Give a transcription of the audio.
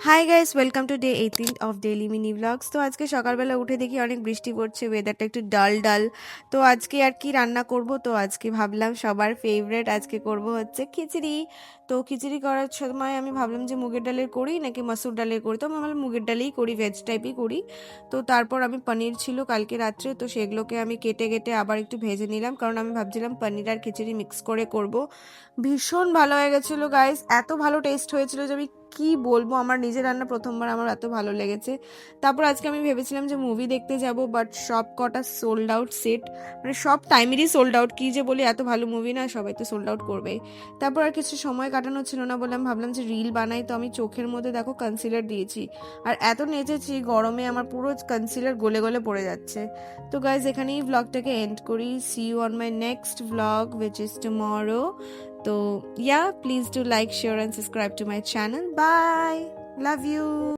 High guys, welcome to day 18 of daily mini vlogs. তো আজকে সকালবেলা উঠে দেখি অনেক বৃষ্টি পড়ছে, ওয়েদারটা একটু ডাল ডাল। তো আজকে আর কি রান্না করব, তো আজকে ভাবলাম সবার ফেভারেট আজকে করব হচ্ছে খিচড়ি। তো খিচড়ি করার সময় আমি ভাবলাম যে মুগের ডালের করি নাকি মসুর ডালের করি, তো আমি ভাবলাম মুগের ডালেই করি, ভেজ টাইপই করি। তো তারপর আমি পনির ছিল কালকে রাত্রে, তো সেগুলোকে আমি কেটে কেটে আবার একটু ভেজে নিলাম, কারণ আমি ভাবছিলাম পনির আর খিচড়ি মিক্স করে করব। ভীষণ ভালো হয়ে গেছিলো গাইস, এত ভালো টেস্ট হয়েছিল যে আমি কি বলবো, আমার নিজের রান্না প্রথমবার আমার এত ভালো লেগেছে। তারপর আজকে আমি ভেবেছিলাম যে মুভি দেখতে যাব, বাট সব কটা সোল্ড আউট সিট, মানে সব টাইমেরই সোল্ড আউট। কি যে বলি, এত ভালো মুভি না, সবাই তো সোল্ড আউট করবেই। তারপর আর কিছু সময় কাটানো ছিল না বলে আমি ভাবলাম যে রিল বানাই, তো আমি চোখের মধ্যে দেখো কনসিলার দিয়েছি, আর এত নেচেছি গরমে আমার পুরো কনসিলার গলে গলে পড়ে যাচ্ছে। তো গাইজ এখানেই ব্লগটাকে এন্ড করি। See you on my next vlog which is tomorrow. So yeah, please do like, share and subscribe to my channel. Bye. Love you.